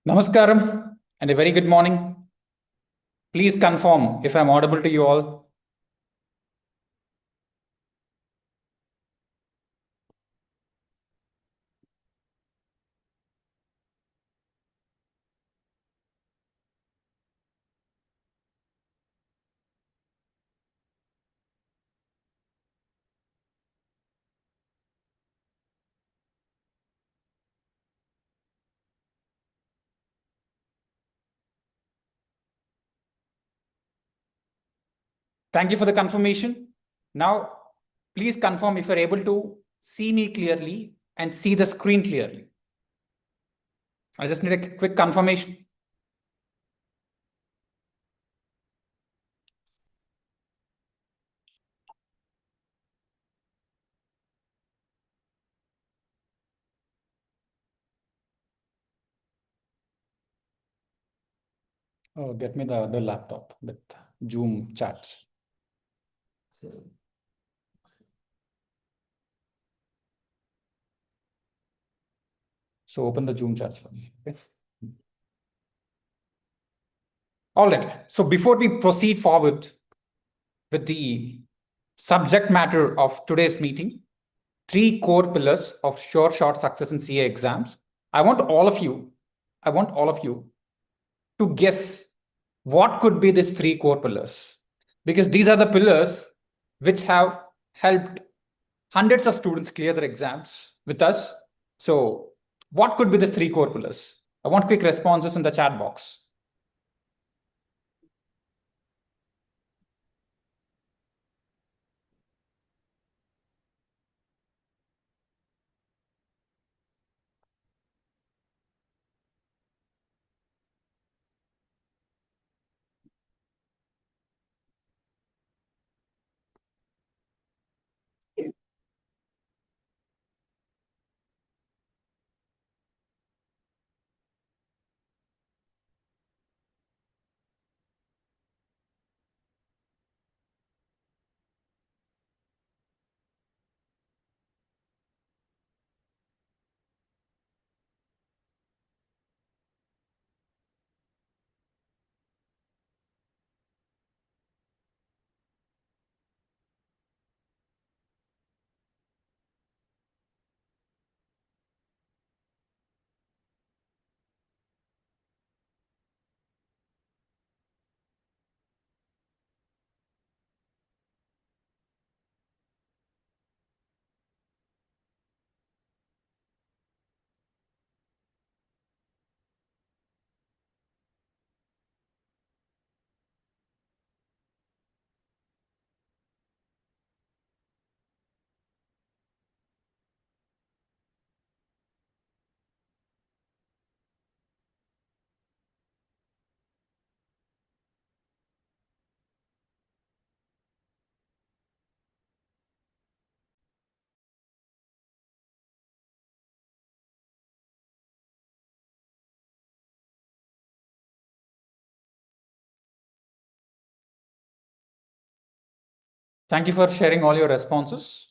Namaskaram and a very good morning. Please confirm if I'm audible to you all. Thank you for the confirmation. Now, please confirm if you're able to see me clearly and see the screen clearly. I just need a quick confirmation. Oh, get me the other laptop with Zoom chats. So open the Zoom chats for me. Okay. All right. So before we proceed forward with the subject matter of today's meeting, 3 core pillars of sure shot success in CA exams. I want all of you to guess what could be these 3 core pillars, because these are the pillars which have helped hundreds of students clear their exams with us. So what could be these 3 core pillars? I want quick responses in the chat box. Thank you for sharing all your responses.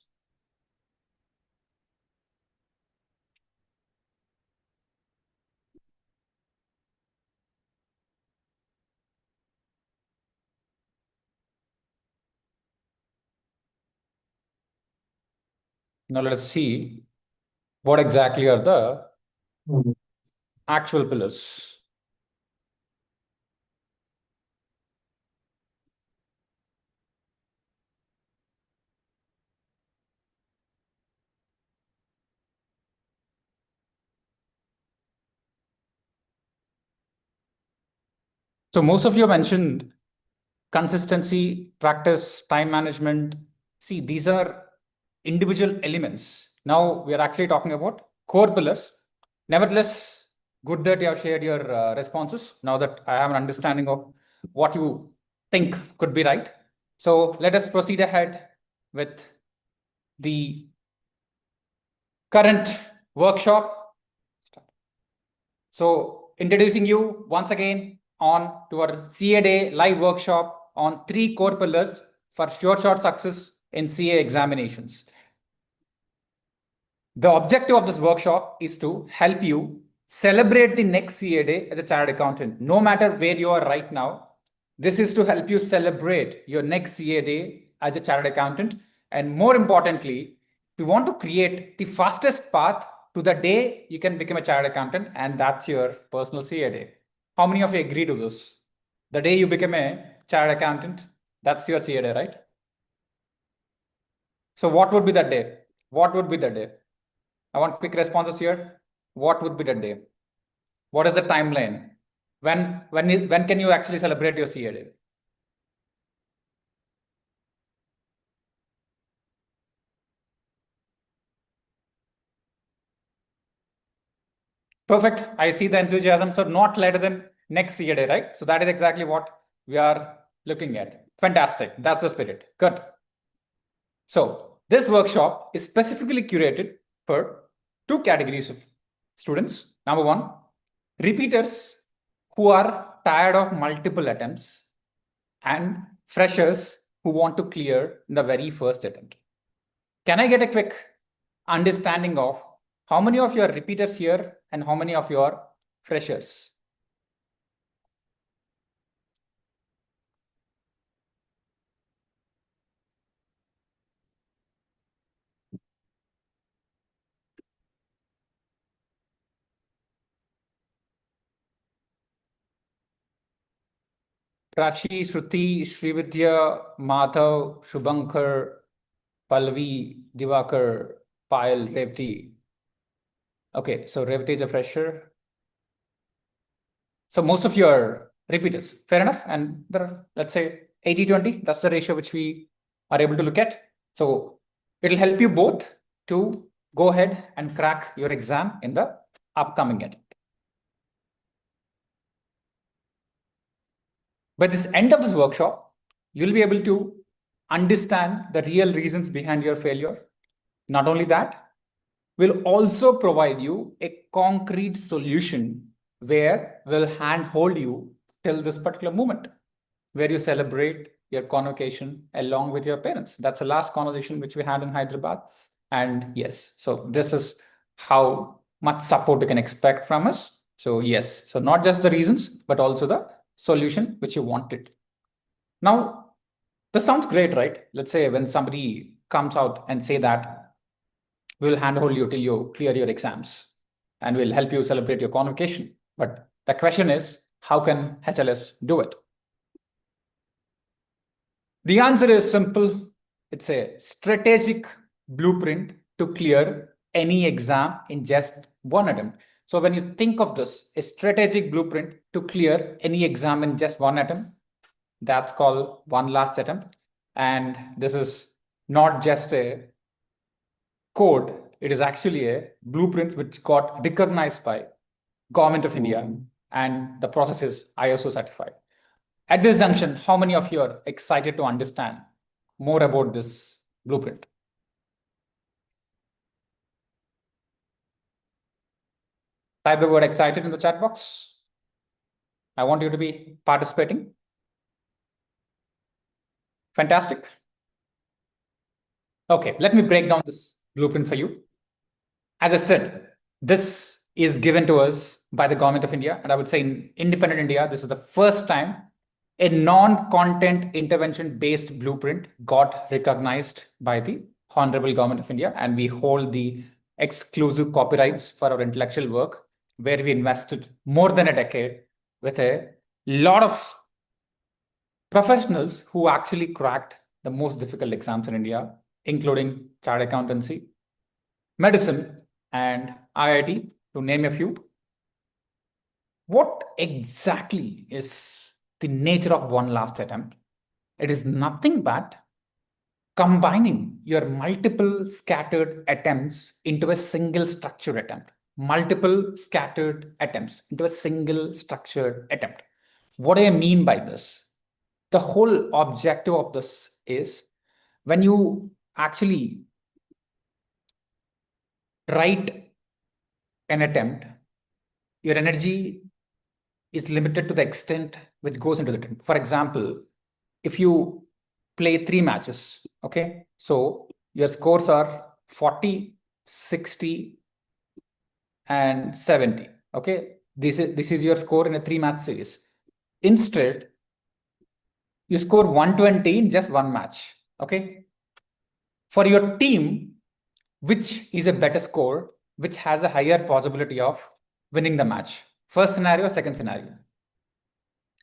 Now let's see what exactly are the actual pillars. So most of you mentioned consistency, practice, time management. See, these are individual elements. Now we are actually talking about core pillars. Nevertheless, good that you have shared your responses. Now that I have an understanding of what you think could be right. So let us proceed ahead with the current workshop. So introducing you once again on to our CA Day live workshop on 3 core pillars for sure shot success in CA examinations. The objective of this workshop is to help you celebrate the next CA day as a chartered accountant, no matter where you are right now. This is to help you celebrate your next CA day as a chartered accountant. And more importantly, we want to create the fastest path to the day you can become a chartered accountant, and that's your personal CA day. How many of you agree to this? The day you become a chartered accountant, that's your CA day, right? So what would be that day? What would be the day? I want quick responses here. What would be the day? What is the timeline? When can you actually celebrate your CA day? Perfect. I see the enthusiasm. So not later than next CA day, right? So that is exactly what we are looking at. Fantastic. That's the spirit. Good. So this workshop is specifically curated for two categories of students. Number one, repeaters who are tired of multiple attempts, and freshers who want to clear in the very first attempt. Can I get a quick understanding of how many of you are repeaters here and how many of you are freshers? Prachi, Shruti, Srividya, Madhav, Shubhankar, Pallavi, Divakar, Payal, Revati. Okay, so Revati is a fresher. So most of you are repeaters. Fair enough. And there are, let's say, 80-20. That's the ratio which we are able to look at. So it'll help you both to go ahead and crack your exam in the upcoming attempt. By this end of this workshop, you'll be able to understand the real reasons behind your failure. Not only that, we'll also provide you a concrete solution where we'll handhold you till this particular moment, where you celebrate your convocation along with your parents. That's the last conversation which we had in Hyderabad. And yes, so this is how much support you can expect from us. So yes, so not just the reasons, but also the solution which you wanted. Now, this sounds great, right? Let's say when somebody comes out and say that we'll handhold you till you clear your exams and we'll help you celebrate your convocation. But the question is, how can HLS do it? The answer is simple. It's a strategic blueprint to clear any exam in just one attempt. So when you think of this, a strategic blueprint to clear any exam in just one attempt, that's called one last attempt. And this is not just a code, it is actually a blueprint which got recognized by Government of India, and the process is ISO certified. At this junction, how many of you are excited to understand more about this blueprint? Type the word excited in the chat box. I want you to be participating. Fantastic. Okay, let me break down this blueprint for you. As I said, this is given to us by the Government of India, and I would say in independent India, this is the first time a non-content intervention-based blueprint got recognized by the Honorable Government of India, and we hold the exclusive copyrights for our intellectual work, where we invested more than a decade with a lot of professionals who actually cracked the most difficult exams in India, including chartered accountancy, medicine, and IIT, to name a few. What exactly is the nature of one last attempt? It is nothing but combining your multiple scattered attempts into a single structured attempt. Multiple scattered attempts into a single structured attempt. What do I mean by this? The whole objective of this is when you actually write an attempt, your energy is limited to the extent which goes into the attempt. For example, if you play 3 matches, okay, so your scores are 40, 60, and 70. Okay, this is your score in a 3-match series. Instead, you score 120 in just one match. Okay, for your team, which is a better score, which has a higher possibility of winning the match? First scenario, second scenario.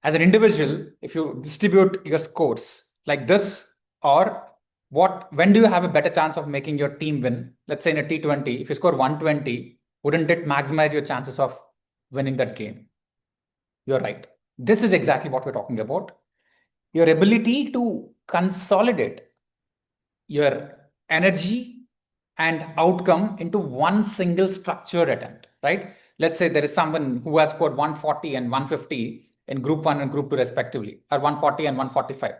As an individual, if you distribute your scores like this, or when do you have a better chance of making your team win? Let's say in a T20, if you score 120, wouldn't it maximize your chances of winning that game? You're right. This is exactly what we're talking about. Your ability to consolidate your energy and outcome into one single structured attempt, right? Let's say there is someone who has scored 140 and 150 in group 1 and group 2 respectively, or 140 and 145.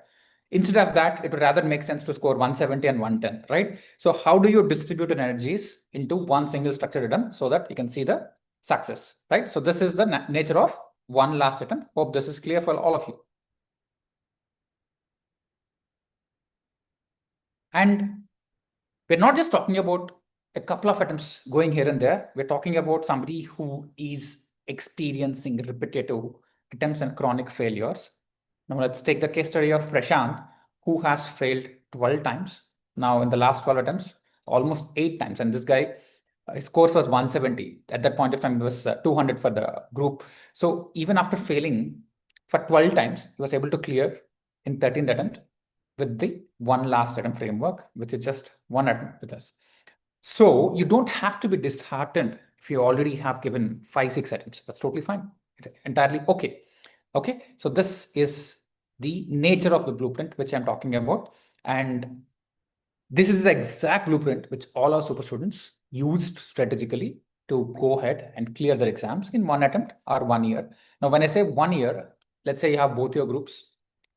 Instead of that, it would rather make sense to score 170 and 110, right? So how do you distribute your energies into one single structured attempt so that you can see the success, right? So this is the nature of one last attempt. Hope this is clear for all of you. And we're not just talking about a couple of attempts going here and there. We're talking about somebody who is experiencing repetitive attempts and chronic failures. Now let's take the case study of Prashant, who has failed 12 times. Now in the last 12 attempts, almost 8 times. And this guy, his score was 170. At that point of time, it was 200 for the group. So even after failing for 12 times, he was able to clear in 13th attempt with the one last attempt framework, which is just one attempt with us. So you don't have to be disheartened if you already have given 5-6 attempts. That's totally fine. It's entirely okay. Okay, so this is the nature of the blueprint which I'm talking about. And this is the exact blueprint which all our super students used strategically to go ahead and clear their exams in one attempt or 1 year. Now, when I say 1 year, let's say you have both your groups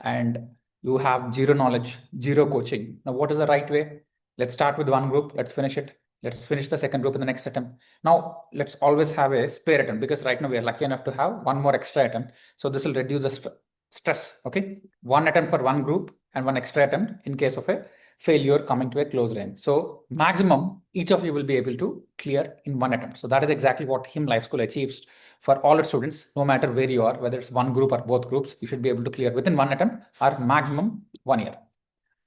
and you have zero knowledge, zero coaching. Now, what is the right way? Let's start with one group. Let's finish it. Let's finish the second group in the next attempt. Now, let's always have a spare attempt, because right now we are lucky enough to have one more extra attempt. So this will reduce the stress. Okay, one attempt for one group and one extra attempt in case of a failure coming to a close range. So maximum each of you will be able to clear in one attempt. So that is exactly what HIM Life School achieves for all its students, no matter where you are, whether it's one group or both groups. You should be able to clear within one attempt or maximum 1 year.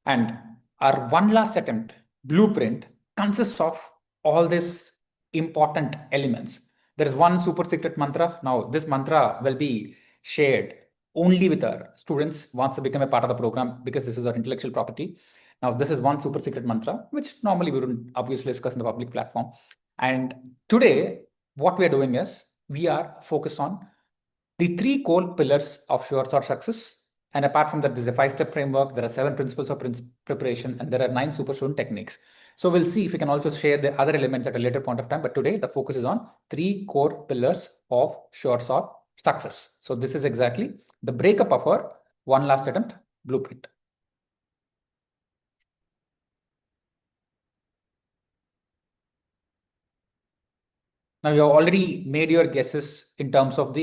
And our one last attempt blueprint consists of all these important elements. There is one super secret mantra. Now this mantra will be shared only with our students once they become a part of the program, because this is our intellectual property. Now, this is one super secret mantra, which normally we wouldn't obviously discuss in the public platform. And today, what we are doing is we are focused on the 3 core pillars of sure-shot success. And apart from that, there's a 5-step framework. There are 7 principles of preparation, and there are 9 super student techniques. So we'll see if we can also share the other elements at a later point of time. But today, the focus is on 3 core pillars of sure-shot success. So this is exactly the breakup of our one last attempt blueprint. Now, you have already made your guesses in terms of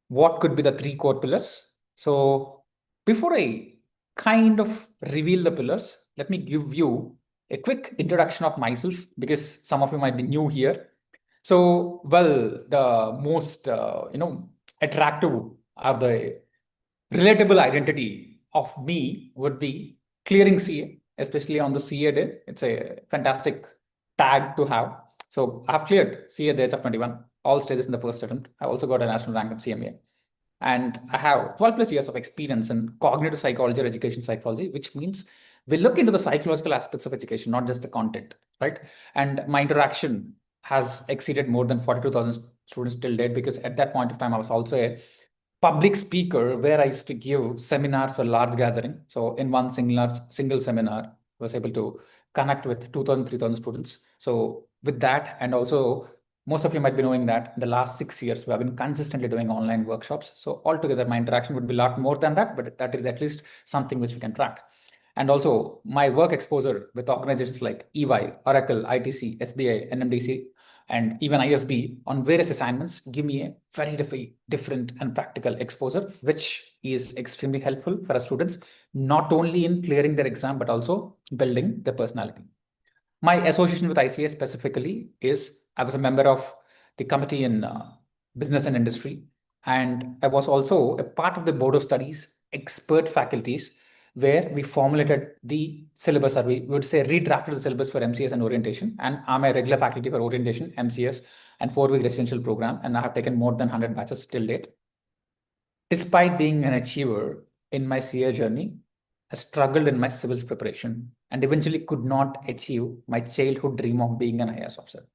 what could be the 3 core pillars. So before I kind of reveal the pillars, let me give you a quick introduction of myself, because some of you might be new here. So, well, the most, attractive or the relatable identity of me would be clearing CA, especially on the CA day. It's a fantastic tag to have. So I've cleared CA at the age of 21, all stages in the first attempt. I also got a national rank in CMA. And I have 12 plus years of experience in cognitive psychology or education psychology, which means we look into the psychological aspects of education, not just the content, right? And my interaction has exceeded more than 42,000 students till date, because at that point of time, I was also a public speaker where I used to give seminars for large gathering. So in one single seminar, I was able to connect with 2,000, 3,000 students. So with that, and also most of you might be knowing that in the last 6 years, we have been consistently doing online workshops. So altogether, my interaction would be a lot more than that, but that is at least something which we can track. And also my work exposure with organizations like EY, Oracle, ITC, SBI, NMDC, and even ISB on various assignments give me a very different and practical exposure, which is extremely helpful for our students, not only in clearing their exam, but also building their personality. My association with ICA specifically is I was a member of the committee in business and industry. And I was also a part of the board of studies, expert faculties, where we formulated the syllabus, or we would say redrafted the syllabus for MCS and orientation. And I'm a regular faculty for orientation, MCS, and 4-week residential program. And I have taken more than 100 batches till date. Despite being an achiever in my CA journey, I struggled in my civils preparation and eventually could not achieve my childhood dream of being an IAS officer.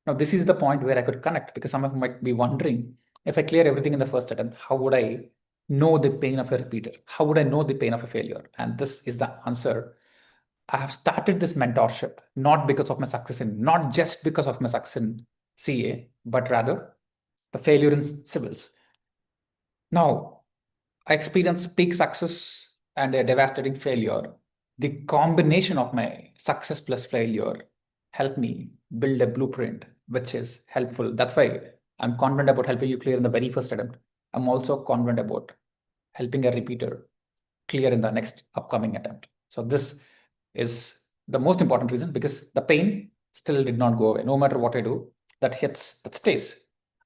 Now, this is the point where I could connect, because some of you might be wondering, if I clear everything in the first attempt, how would I know the pain of a repeater? How would I know the pain of a failure? And this is the answer. I have started this mentorship, not because of my success not just because of my success in CA, but rather the failure in civils. Now, I experienced peak success and a devastating failure. The combination of my success plus failure helped me build a blueprint, which is helpful. That's why I'm confident about helping you clear in the very first attempt. I'm also confident about helping a repeater clear in the next upcoming attempt. So this is the most important reason, because the pain still did not go away. No matter what I do, that hits, that stays.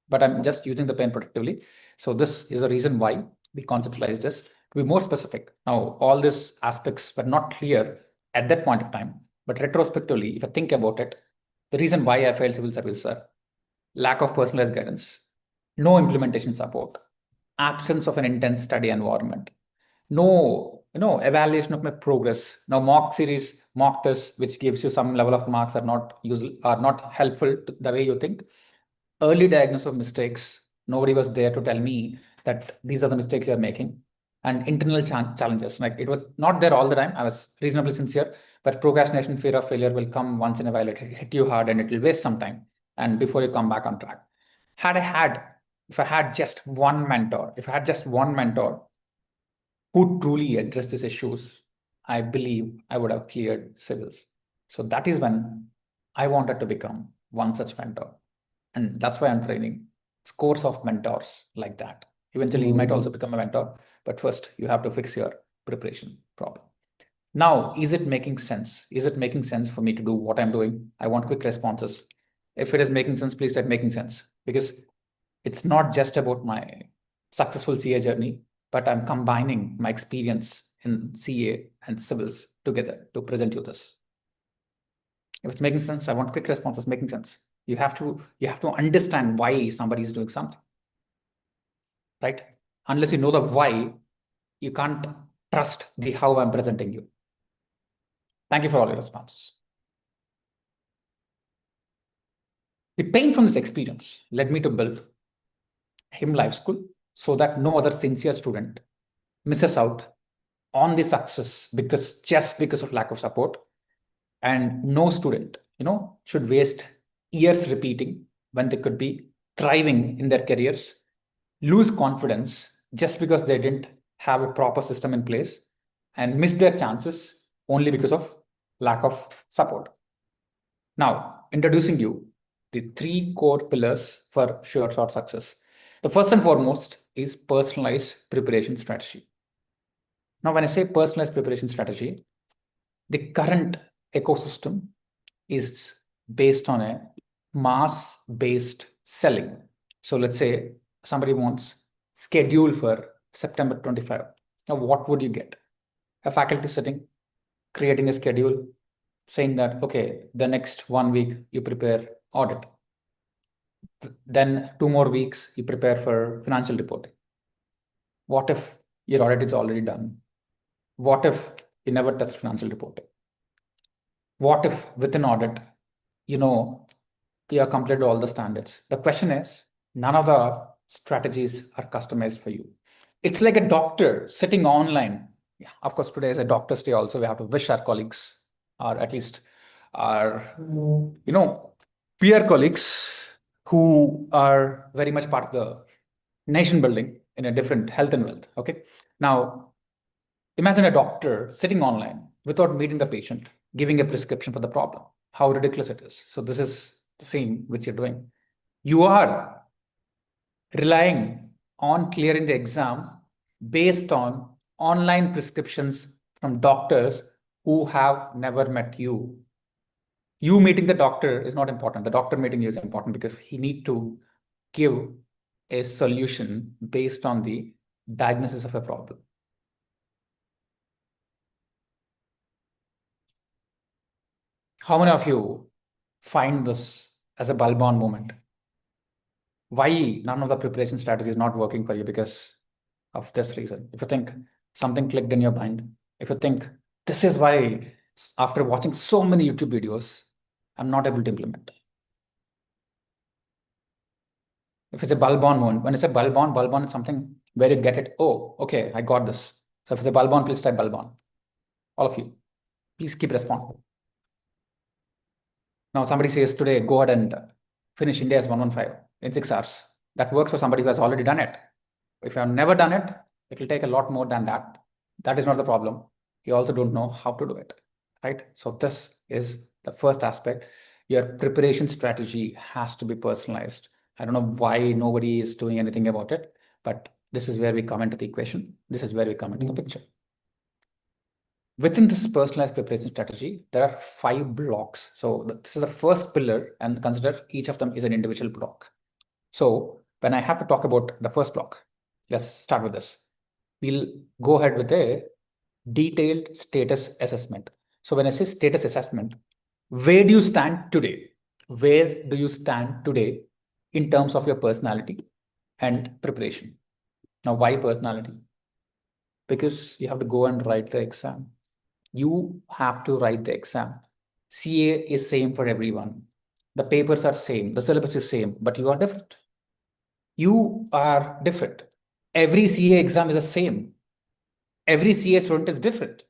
But I'm just using the pain protectively. So this is a reason why we conceptualize this. To be more specific, now all these aspects were not clear at that point of time, but retrospectively, if I think about it, the reason why I failed civil services are lack of personalized guidance, no implementation support, absence of an intense study environment, no evaluation of my progress. Now mock tests, which gives you some level of marks, are not helpful to the way you think. Early diagnosis of mistakes. Nobody was there to tell me that these are the mistakes you're making. And internal challenges. Like, it was not there all the time. I was reasonably sincere, but procrastination, fear of failure will come once in a while. It hit you hard and it will waste some time. And before you come back on track. If I had just one mentor who truly addressed these issues, I believe I would have cleared civils. So that is when I wanted to become one such mentor. And that's why I'm training scores of mentors like that. Eventually, you might also become a mentor, but first you have to fix your preparation problem. Now, is it making sense? Is it making sense for me to do what I'm doing? I want quick responses. If it is making sense, please start making sense, because it's not just about my successful CA journey, but I'm combining my experience in CA and civils together to present you this. If it's making sense, I want quick responses. Making sense. You have to understand why somebody is doing something, right? Unless you know the why, you can't trust the how I'm presenting you. Thank you for all your responses. The pain from this experience led me to build HIM Life School so that no other sincere student misses out on the success just because of lack of support, and no student, should waste years repeating when they could be thriving in their careers, lose confidence just because they didn't have a proper system in place, and miss their chances only because of lack of support. Now, introducing you the 3 core pillars for sure shot success. The first and foremost is personalized preparation strategy. Now, when I say personalized preparation strategy, the current ecosystem is based on a mass-based selling. So let's say somebody wants schedule for September 25. Now, what would you get? A faculty sitting, creating a schedule, saying that, okay, the next 1 week you prepare audit. Then 2 more weeks you prepare for financial reporting. What if your audit is already done? What if you never touched financial reporting? What if with an audit, you have completed all the standards? The question is, none of the strategies are customized for you. It's like a doctor sitting online. Yeah, of course, today is a doctor's day also. We have to wish our colleagues, or at least our, peer colleagues who are very much part of the nation building in a different health and wealth. Okay. Now, imagine a doctor sitting online without meeting the patient, giving a prescription for the problem. How ridiculous it is. So this is the same which you're doing. You are relying on clearing the exam based on online prescriptions from doctors who have never met you. You meeting the doctor is not important. The doctor meeting you is important because he need to give a solution based on the diagnosis of a problem. How many of you find this as a bulb-on moment? Why none of the preparation strategy is not working for you? Because of this reason. If you think something clicked in your mind, if you think this is why after watching so many YouTube videos, I'm not able to implement. If it's a bulb-on moment, when it's a bulb-on is something where you get it. Oh, okay, I got this. So if it's a bulb-on, please type bulb-on. All of you, please keep responding. Now somebody says today, go ahead and finish India's 115 in 6 hours. That works for somebody who has already done it. If you have never done it, it will take a lot more than that. That is not the problem. You also don't know how to do it, right? So this is the first aspect. Your preparation strategy has to be personalized. I don't know why nobody is doing anything about it, but this is where we come into the equation. This is where we come into the picture. Within this personalized preparation strategy, there are 5 blocks. So this is the first pillar, and consider each of them is an individual block. So when I have to talk about the first block, let's start with this. We'll go ahead with a detailed status assessment. So when I say status assessment, where do you stand today? Where do you stand today in terms of your personality and preparation? Now, why personality? Because you have to go and write the exam. You have to write the exam. CA is same for everyone. The papers are same. The syllabus is same, but you are different. You are different. Every CA exam is the same. Every CA student is different.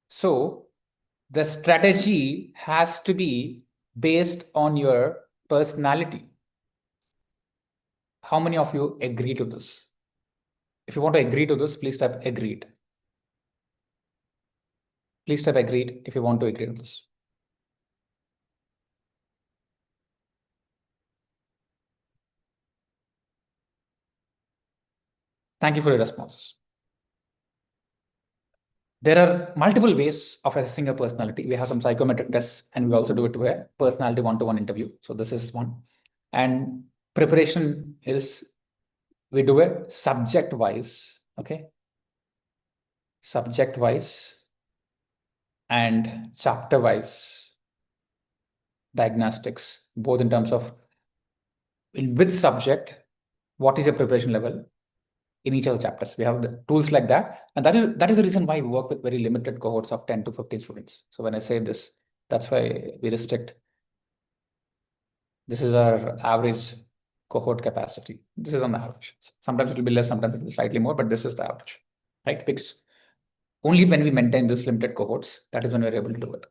So the strategy has to be based on your personality. How many of you agree to this? If you want to agree to this, please type agreed. Please type agreed if you want to agree to this. Thank you for your responses. There are multiple ways of assessing a personality. We have some psychometric tests, and we also do it to a personality one-to-one interview. So this is one. And preparation is, we do a subject-wise, okay? Subject-wise and chapter-wise diagnostics, both in terms of in which subject, what is your preparation level in each of the chapters. We have the tools like that. And that is the reason why we work with very limited cohorts of 10 to 15 students. So when I say this, that's why we restrict. This is our average cohort capacity. This is on the average. Sometimes it will be less, sometimes it will be slightly more, but this is the average, right? Because only when we maintain this limited cohorts, that is when we're able to do it.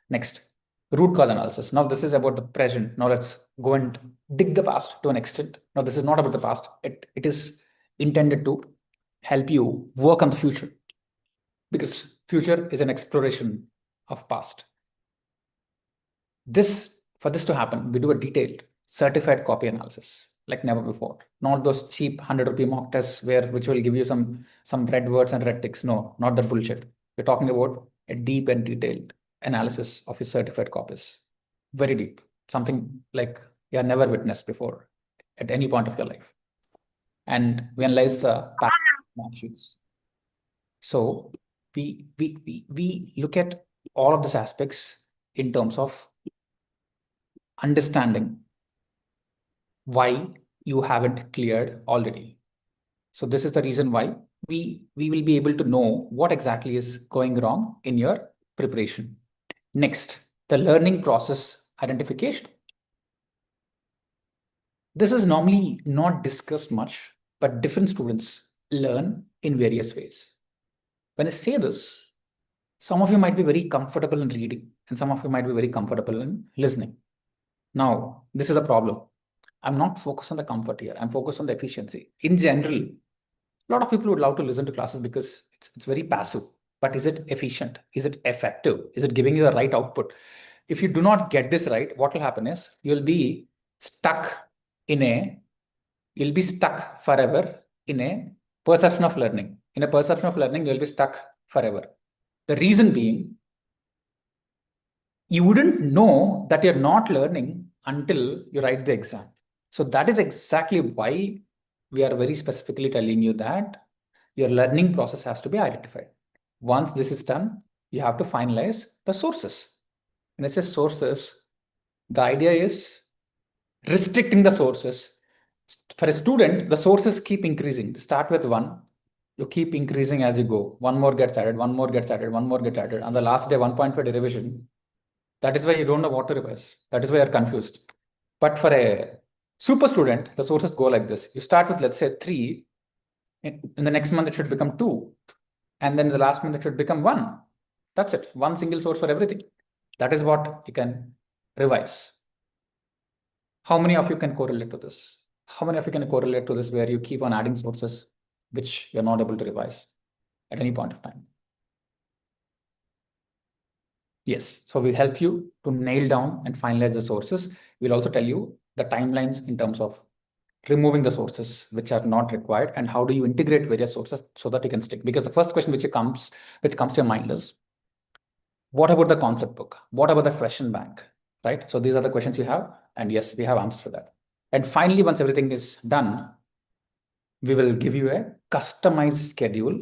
Next, root cause analysis. Now this is about the present. Now let's go and dig the past to an extent. Now this is not about the past. It is intended to help you work on the future, because future is an exploration of past. For this to happen, we do a detailed certified copy analysis like never before. Not those cheap 100-rupee mock tests which will give you some red words and red ticks. No, not that bullshit. We're talking about a deep and detailed analysis of your certified copies. Very deep. Something like you have never witnessed before at any point of your life. And we analyze the mark sheets. So we look at all of these aspects in terms of understanding why you haven't cleared already. So this is the reason why we will be able to know what exactly is going wrong in your preparation. Next, the learning process identification. This is normally not discussed much, but different students learn in various ways. When I say this, some of you might be very comfortable in reading, and some of you might be very comfortable in listening. Now, this is a problem. I'm not focused on the comfort here. I'm focused on the efficiency. In general, a lot of people would love to listen to classes because it's very passive. But is it efficient? Is it effective? Is it giving you the right output? If you do not get this right, what will happen is you'll be stuck forever in a perception of learning. In a perception of learning, you'll be stuck forever. The reason being, you wouldn't know that you're not learning until you write the exam. So that is exactly why we are very specifically telling you that your learning process has to be identified. Once this is done, you have to finalize the sources. When I say sources, the idea is restricting the sources. For a student, the sources keep increasing. Start with one, you keep increasing as you go. One more gets added, one more gets added, one more gets added. On the last day, 1.5 revision. That is why you don't know what to revise. That is why you're confused. But for a super student, the sources go like this. You start with, let's say, 3. In the next month, it should become 2. And then the last month, it should become 1. That's it. One single source for everything. That is what you can revise. How many of you can correlate to this? How many of you can correlate to this where you keep on adding sources which you're not able to revise at any point of time? Yes. So we'll help you to nail down and finalize the sources. We'll also tell you the timelines in terms of removing the sources which are not required and how do you integrate various sources so that you can stick. Because the first question which comes to your mind is, what about the concept book? What about the question bank? Right? So these are the questions you have. And yes, we have answers for that. And finally, once everything is done, we will give you a customized schedule.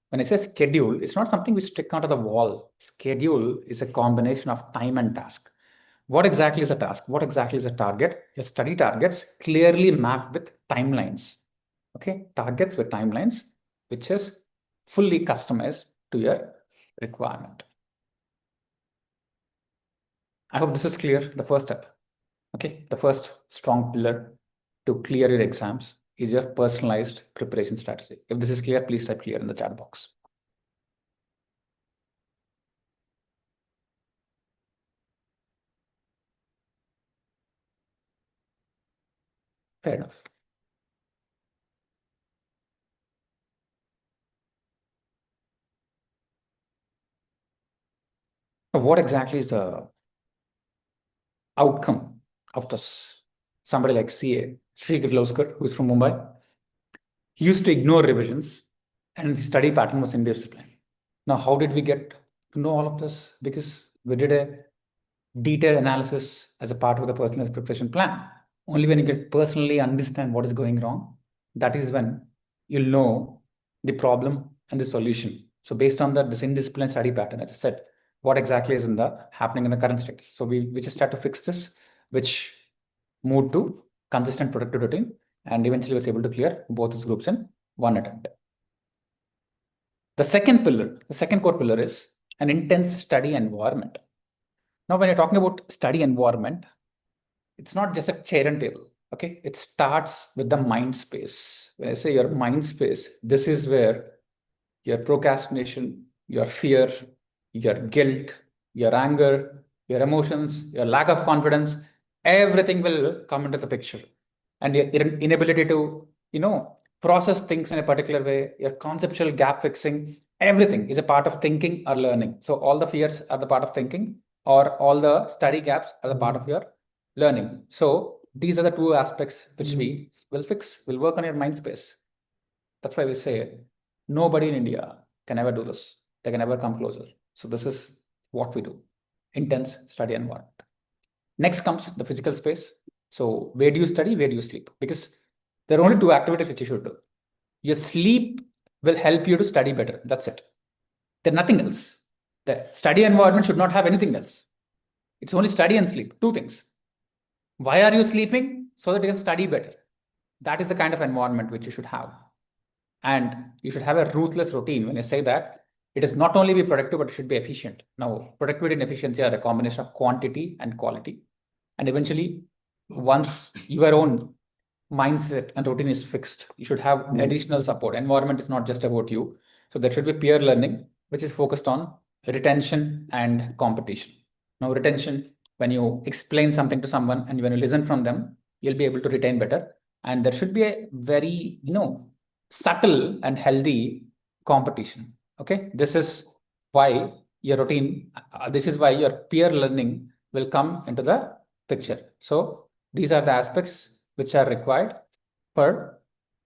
When I say schedule, it's not something we stick onto the wall. Schedule is a combination of time and task. What exactly is a task? What exactly is a target? Your study targets clearly mapped with timelines. Okay, targets with timelines, which is fully customized to your requirement. I hope this is clear, the first step. Okay, the first strong pillar to clear your exams is your personalized preparation strategy. If this is clear, please type clear in the chat box. Fair enough. What exactly is the outcome of this? Somebody like CA, Sri Kirloskar, who's from Mumbai, he used to ignore revisions and his study pattern was indisciplined. Now, how did we get to know all of this? Because we did a detailed analysis as a part of the personalized preparation plan. Only when you get personally understand what is going wrong, that is when you'll know the problem and the solution. So based on that, this indisciplined study pattern, as I said, what exactly is happening in the current status. So we just had to fix this, which moved to consistent productive routine and eventually was able to clear both these groups in one attempt. The second pillar, the second core pillar is an intense study environment. Now, when you're talking about study environment, it's not just a chair and table. Okay, it starts with the mind space. When I say your mind space, this is where your procrastination, your fear, your guilt, your anger, your emotions, your lack of confidence, everything will come into the picture. And your inability to, process things in a particular way, your conceptual gap fixing, everything is a part of thinking or learning. So all the fears are the part of thinking, or all the study gaps are the part of your learning. So these are the two aspects which we will fix. We'll work on your mind space. That's why we say nobody in India can ever do this. They can never come closer. So this is what we do. Intense study environment. Next comes the physical space. So where do you study? Where do you sleep? Because there are only two activities which you should do. Your sleep will help you to study better. That's it. There's nothing else. The study environment should not have anything else. It's only study and sleep. Two things. Why are you sleeping? So that you can study better. That is the kind of environment which you should have. And you should have a ruthless routine. When I say that, it is not only be productive, but it should be efficient. Now, productivity and efficiency are a combination of quantity and quality. And eventually, once your own mindset and routine is fixed, you should have additional support. Environment is not just about you. So there should be peer learning, which is focused on retention and competition. Now, retention, when you explain something to someone and when you listen from them, you'll be able to retain better. And there should be a very, subtle and healthy competition. Okay. This is why your routine, this is why your peer learning will come into the picture. So these are the aspects which are required for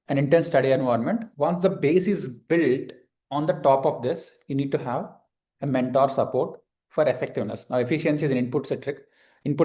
an intense study environment. Once the base is built, on the top of this, you need to have a mentor support for effectiveness. Now, efficiency is an input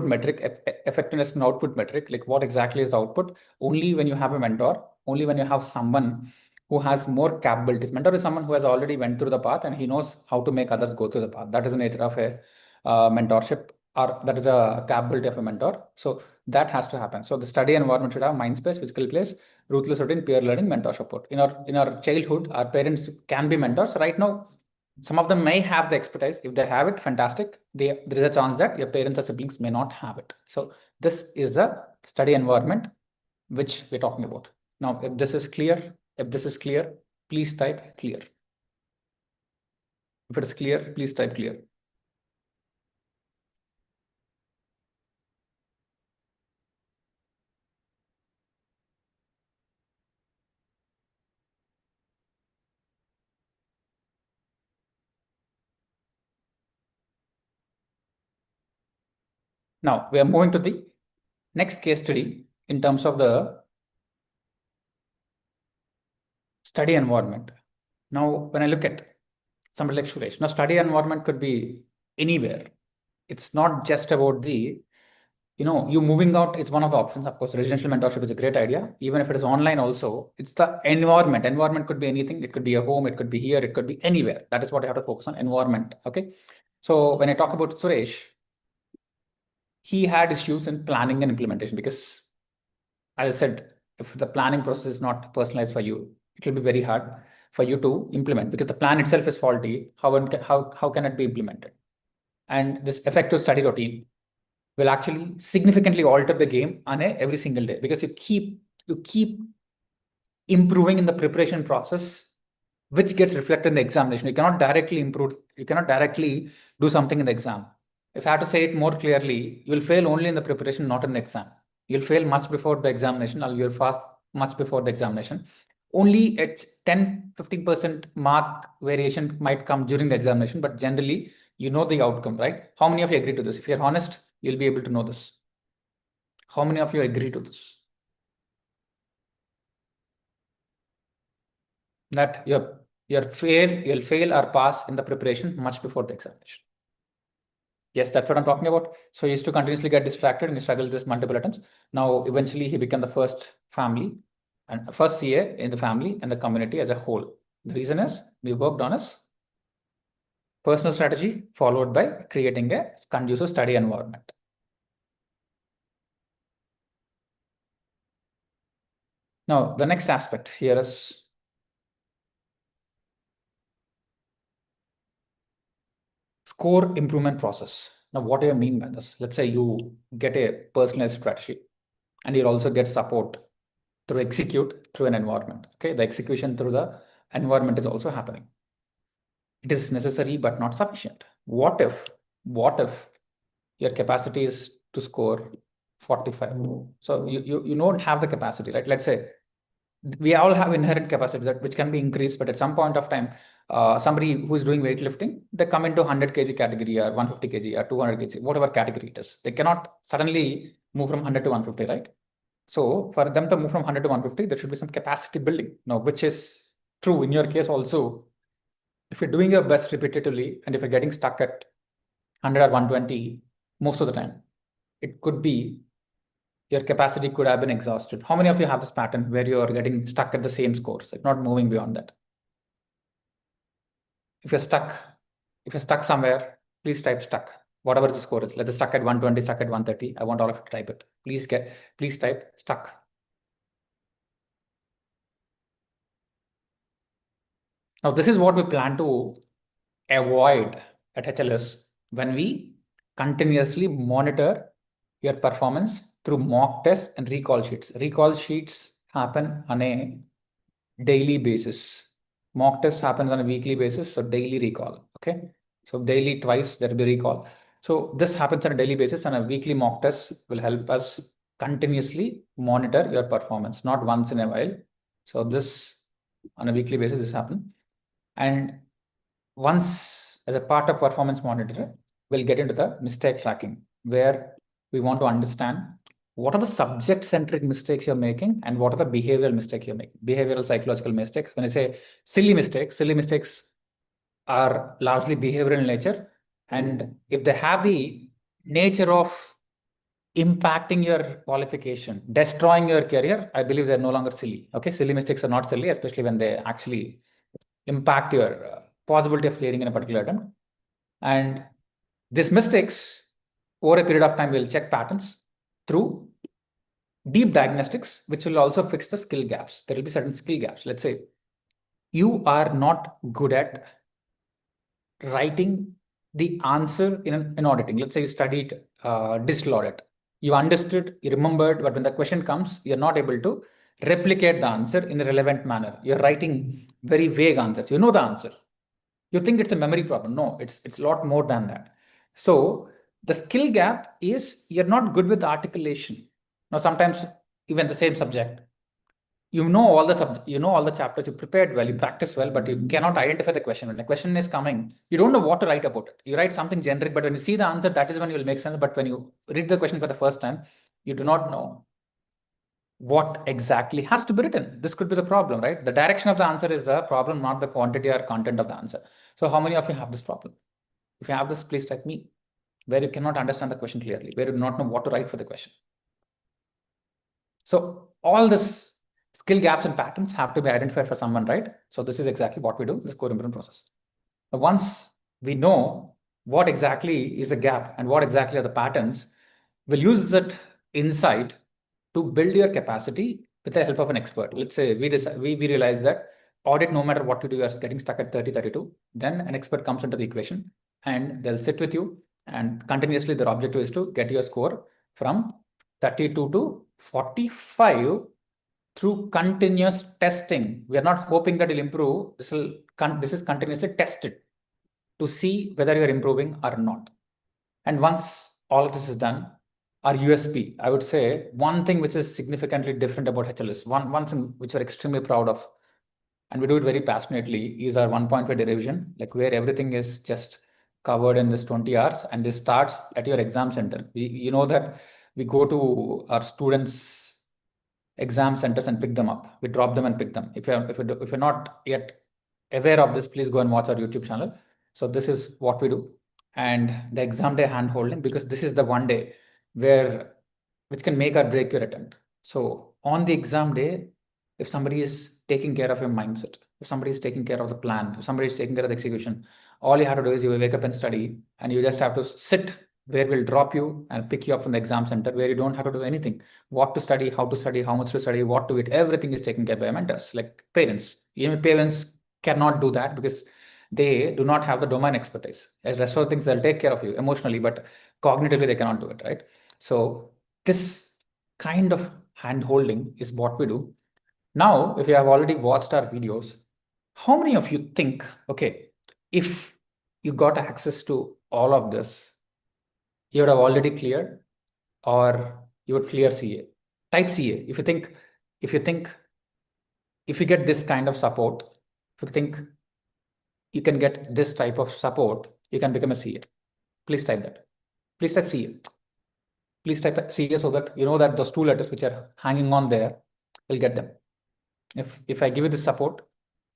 metric, effectiveness an output metric. Like what exactly is the output? Only when you have a mentor, only when you have someone who has more capabilities. Mentor is someone who has already went through the path and he knows how to make others go through the path. That is the nature of a mentorship, or that is a capability of a mentor. So that has to happen. So the study environment should have mind space, physical place, ruthless routine, peer learning, mentor support. In our childhood, our parents can be mentors. Right now, some of them may have the expertise. If they have it, fantastic. There is a chance that your parents or siblings may not have it. So this is the study environment which we're talking about. Now, if this is clear, please type clear. If it is clear, please type clear. Now, we are moving to the next case study in terms of the study environment. Now, when I look at somebody like Suresh, now study environment could be anywhere. It's not just about the, you moving out is one of the options. Of course, residential mentorship is a great idea. Even if it is online also, it's the environment. Environment could be anything. It could be a home. It could be here. It could be anywhere. That is what I have to focus on, environment. Okay. So when I talk about Suresh, he had issues in planning and implementation because, as I said, if the planning process is not personalized for you, it will be very hard for you to implement because the plan itself is faulty. How can it be implemented? And this effective study routine will actually significantly alter the game on every single day because you keep improving in the preparation process, which gets reflected in the examination. You cannot directly improve. You cannot directly do something in the exam. If I have to say it more clearly, you will fail only in the preparation, not in the exam. You'll fail much before the examination, or you'll fast much before the examination. Only at 10-15% mark variation might come during the examination, but generally, you know the outcome, right? How many of you agree to this? If you're honest, you'll be able to know this. How many of you agree to this? That you'll fail or pass in the preparation much before the examination. Yes, that's what I'm talking about. So he used to continuously get distracted and he struggled with this multiple attempts. Now, eventually he became the first CA in the family and the community as a whole. The reason is we worked on his personal strategy followed by creating a conducive study environment. Now, the next aspect here is score improvement process. Now, what do I mean by this? Let's say you get a personalized strategy and you'll also get support to execute through an environment. Okay, the execution through the environment is also happening. It is necessary but not sufficient. What if your capacity is to score 45? So you don't have the capacity, right? Let's say we all have inherent capacities that which can be increased, but at some point of time, somebody who is doing weightlifting, they come into 100 kg category or 150 kg or 200 kg, whatever category it is. They cannot suddenly move from 100 to 150, right? So for them to move from 100 to 150, there should be some capacity building. Now, which is true in your case also. If you're doing your best repetitively, and if you're getting stuck at 100 or 120, most of the time, it could be your capacity could have been exhausted. How many of you have this pattern where you are getting stuck at the same scores, like not moving beyond that? If you're stuck somewhere, please type stuck. Whatever the score is, let's say stuck at 120, stuck at 130. I want all of you to type it. Please type stuck. Now, this is what we plan to avoid at HLS when we continuously monitor your performance through mock tests and recall sheets. Recall sheets happen on a daily basis. Mock tests happens on a weekly basis, so daily recall. Okay, so daily twice there will be recall. So this happens on a daily basis, and a weekly mock test will help us continuously monitor your performance, not once in a while. So this on a weekly basis this happens. And once as a part of performance monitor, we'll get into the mistake tracking, where we want to understand what are the subject-centric mistakes you're making and what are the behavioral mistakes you're making. Behavioral psychological mistakes. When I say silly mistakes are largely behavioral in nature, And if they have the nature of impacting your qualification, destroying your career, I believe they're no longer silly. Okay, silly mistakes are not silly, especially when they actually impact your possibility of clearing in a particular attempt. And these mistakes, over a period of time, will check patterns through deep diagnostics, which will also fix the skill gaps. There will be certain skill gaps. Let's say you are not good at writing the answer in auditing. Let's say you studied digital audit. You understood, you remembered, but when the question comes, you're not able to replicate the answer in a relevant manner. You're writing very vague answers. You know the answer. You think it's a memory problem. No, it's a lot more than that. So the skill gap is you're not good with articulation. Now, sometimes even the same subject, you know all the you know all the chapters, you prepared well, you practice well, but you cannot identify the question. When the question is coming, you don't know what to write about it. You write something generic, but when you see the answer, that is when you will make sense. But when you read the question for the first time, you do not know what exactly has to be written. This could be the problem, right? The direction of the answer is the problem, not the quantity or content of the answer. So how many of you have this problem? If you have this, please type me, where you cannot understand the question clearly, where you do not know what to write for the question. So all this skill gaps and patterns have to be identified for someone, right? So this is exactly what we do, this core improvement process. Now, once we know what exactly is the gap and what exactly are the patterns, we'll use that insight to build your capacity with the help of an expert. Let's say we realize that audit, no matter what you do, you are getting stuck at 30, 32. Then an expert comes into the equation and they'll sit with you, and continuously their objective is to get your score from 32 to 45 through continuous testing. We are not hoping that it'll improve. This is continuously tested to see whether you're improving or not. And once all of this is done, our USP, I would say one thing which is significantly different about HLS, one thing which we're extremely proud of, and we do it very passionately, is our 1.5 revision, like where everything is just covered in this 20 hours, and this starts at your exam center. You know that we go to our students' exam centers and pick them up. We drop them and pick them. If you're not yet aware of this, please go and watch our YouTube channel. So this is what we do. And the exam day hand holding, because this is the one day which can make or break your attempt. So on the exam day, if somebody is taking care of your mindset, if somebody is taking care of the plan, if somebody is taking care of the execution, all you have to do is you wake up and study, and you just have to sit where we'll drop you and pick you up from the exam center, where you don't have to do anything. What to study, how much to study, what to eat, everything is taken care by mentors, like parents. Even parents cannot do that because they do not have the domain expertise. As rest of the things, they'll take care of you emotionally, but cognitively they cannot do it, right? So this kind of hand holding is what we do. Now, if you have already watched our videos, how many of you think, okay, if you got access to all of this, you would have already cleared, or you would clear CA? Type CA. If you get this kind of support, if you think you can get this type of support, you can become a CA. Please type that. Please type CA. Please type CA so that you know that those two letters which are hanging on there, will get them. If I give you this support,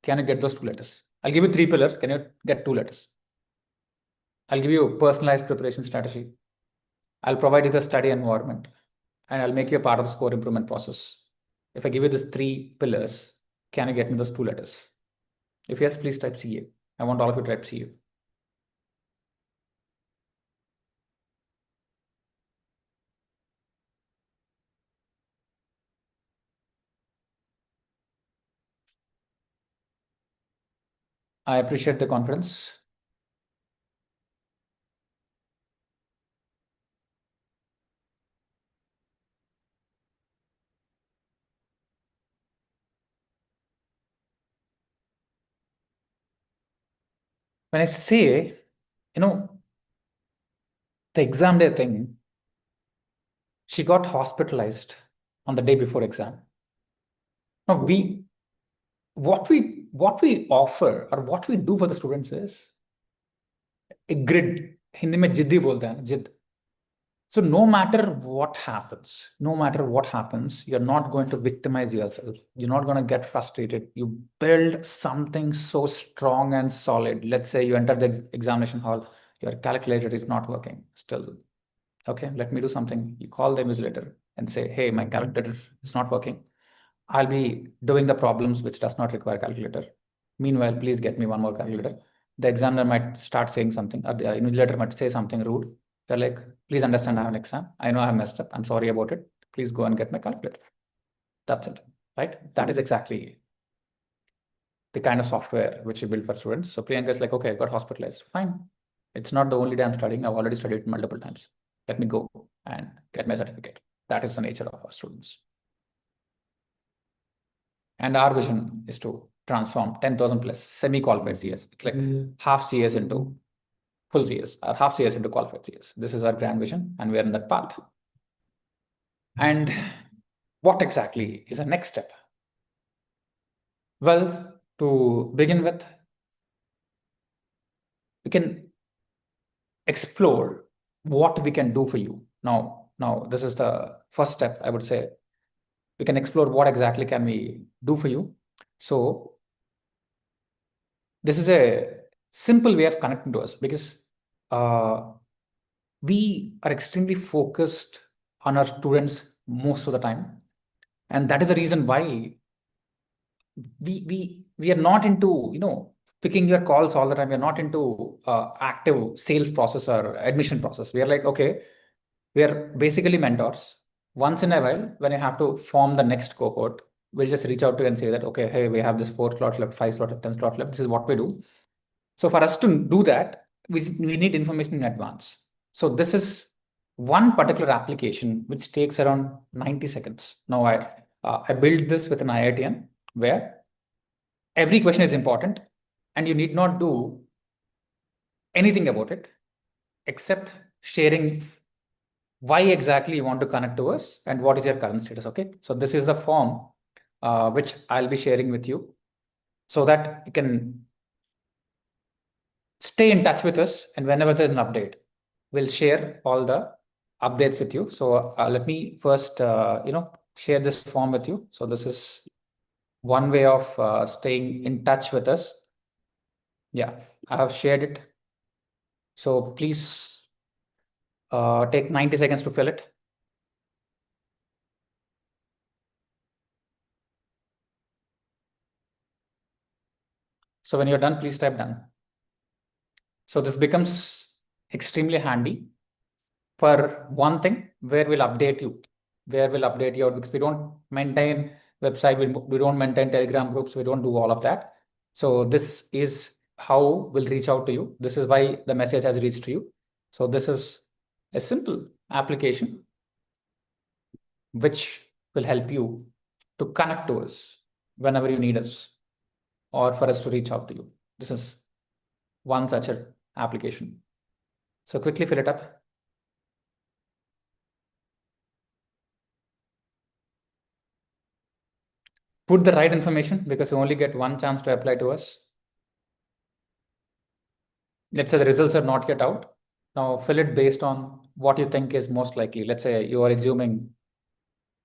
can you get those two letters? I'll give you 3 pillars. Can you get 2 letters? I'll give you personalized preparation strategy. I'll provide you the study environment, and I'll make you a part of the score improvement process. If I give you these 3 pillars, can you get me those 2 letters? If yes, please type CA. I want all of you to type CA. I appreciate the confidence. When I say, the exam day thing, she got hospitalized on the day before exam. Now, what we offer or what we do for the students is a grid. Hindi में जिद्दी बोलते हैं, जिद. So no matter what happens, you're not going to victimize yourself. You're not going to get frustrated. You build something so strong and solid. Let's say you enter the examination hall, your calculator is not working still. Okay, let me do something. You call the invigilator and say, hey, my calculator is not working. I'll be doing the problems which does not require calculator. Meanwhile, please get me one more calculator. The examiner might start saying something, or the invigilator might say something rude. They're like, please understand I have an exam. I know I have messed up. I'm sorry about it. Please go and get my calculator. That's it, right? That is exactly the kind of software which we build for students. So Priyanka is like, okay, I got hospitalized. Fine. It's not the only day I'm studying. I've already studied it multiple times. Let me go and get my certificate. That is the nature of our students. And our vision is to transform 10,000 plus semi-qualified CS. It's like half CS into full CS or half CS into qualified CS. This is our grand vision and we're in that path. And what exactly is the next step? Well, to begin with, we can explore what we can do for you. Now, this is the first step, I would say. We can explore what exactly can we do for you. So this is a simple way of connecting to us because we are extremely focused on our students most of the time. And that is the reason why we are not into, picking your calls all the time. We're not into active sales process or admission process. We are like, okay, we are basically mentors. Once in a while, when you have to form the next cohort, we'll just reach out to you and say that, okay, hey, we have this 4 slots left, 5 slots left, 10 slots left. This is what we do. So for us to do that, we need information in advance. So this is one particular application which takes around 90 seconds. Now I built this with an IITian where every question is important and you need not do anything about it except sharing why exactly you want to connect to us and what is your current status. Okay, so this is the form which I'll be sharing with you so that you can stay in touch with us, and whenever there's an update, we'll share all the updates with you. So let me first, share this form with you. So this is one way of staying in touch with us. Yeah, I have shared it. So please take 90 seconds to fill it. So when you're done, please type done. So this becomes extremely handy for one thing where we'll update you, because we don't maintain website, we don't maintain Telegram groups, we don't do all of that. So this is how we'll reach out to you. This is why the message has reached to you. So this is a simple application which will help you to connect to us whenever you need us or for us to reach out to you. This is one such an application. So quickly fill it up. Put the right information because you only get one chance to apply to us. Let's say the results are not yet out. Now fill it based on what you think is most likely. Let's say you are assuming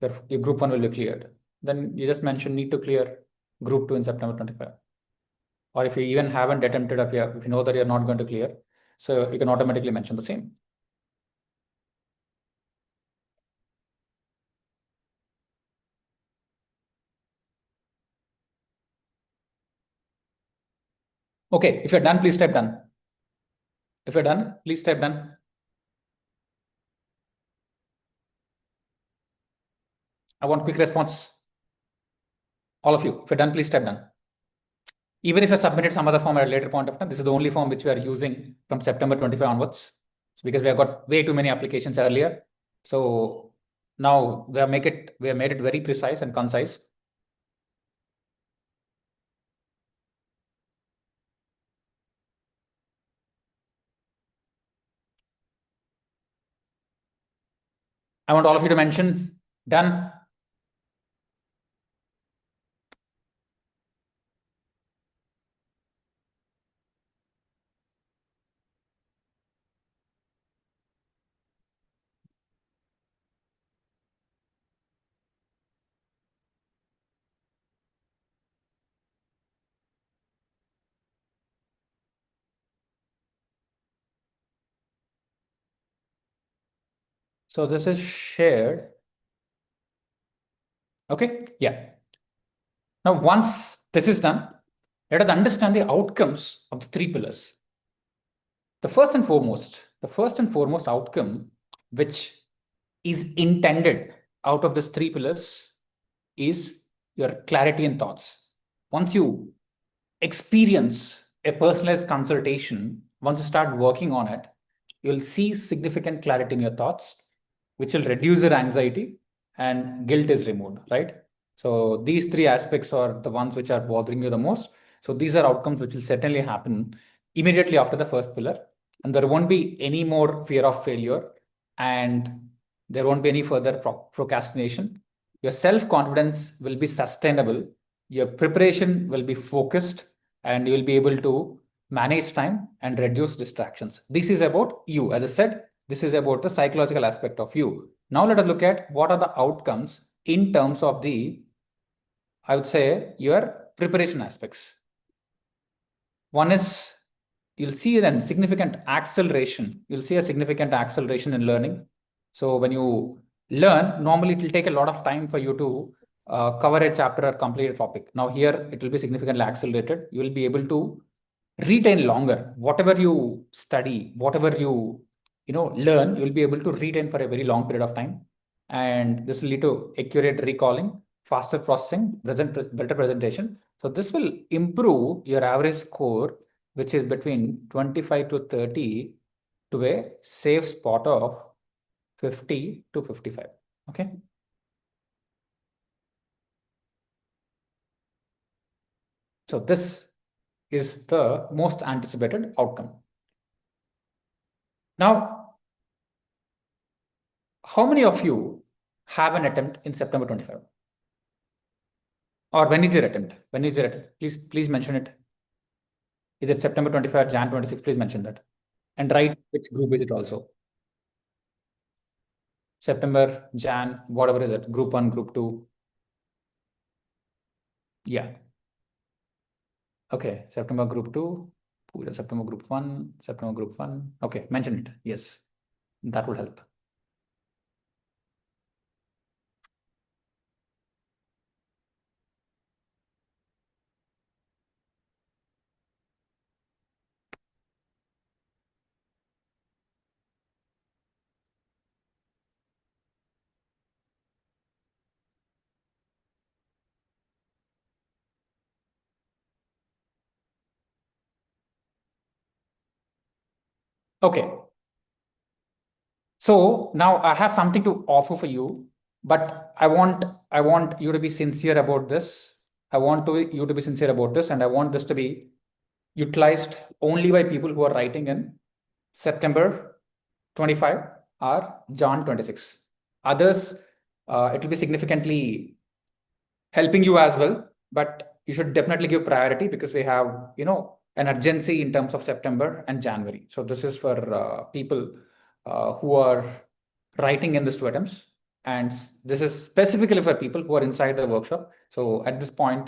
your group 1 will be cleared. Then you just mention need to clear group 2 in September 25. Or if you even haven't attempted, if you know that you're not going to clear, so you can automatically mention the same. Okay, if you're done, please type done. If you're done, please type done. I want quick response. All of you, if you're done, please type done. Even if I submitted some other form at a later point of time, this is the only form which we are using from September 25 onwards. So because we have got way too many applications earlier. So now we have made it very precise and concise. I want all of you to mention done. So this is shared. Okay, yeah. Now, once this is done, let us understand the outcomes of the three pillars. The first and foremost outcome which is intended out of these three pillars is your clarity in thoughts. Once you experience a personalized consultation, once you start working on it, you'll see significant clarity in your thoughts, which will reduce your anxiety and guilt is removed, right? So these three aspects are the ones which are bothering you the most. So these are outcomes which will certainly happen immediately after the first pillar. And there won't be any more fear of failure and there won't be any further procrastination. Your self-confidence will be sustainable. Your preparation will be focused and you will be able to manage time and reduce distractions. This is about you. As I said, this is about the psychological aspect of you. Now let us look at what are the outcomes in terms of the, I would say, your preparation aspects. One is you'll see a significant acceleration. You'll see a significant acceleration in learning. So when you learn, normally it will take a lot of time for you to cover a chapter or complete a topic. Now here it will be significantly accelerated. You will be able to retain longer. Whatever you study, whatever you learn, you'll be able to retain for a very long period of time. And this will lead to accurate recalling, faster processing, better presentation. So this will improve your average score, which is between 25 to 30 to a safe spot of 50 to 55. Okay. So this is the most anticipated outcome. Now, how many of you have an attempt in September 25? Or when is your attempt? When is your attempt? Please mention it. Is it September 25, Jan 26? Please mention that. And write which group is it also. September, Jan, whatever is it. Group 1, group 2. Yeah. Okay. September group 2. September group 1. September group 1. Okay. Mention it. Yes. That would help. Okay. So now I have something to offer for you, but I want you to be sincere about this. I want you to be sincere about this, and I want this to be utilized only by people who are writing in September 25 or Jan 26. Others, it will be significantly helping you as well, but you should definitely give priority because we have, an urgency in terms of September and January. So this is for people who are writing in these two items. And this is specifically for people who are inside the workshop. So at this point,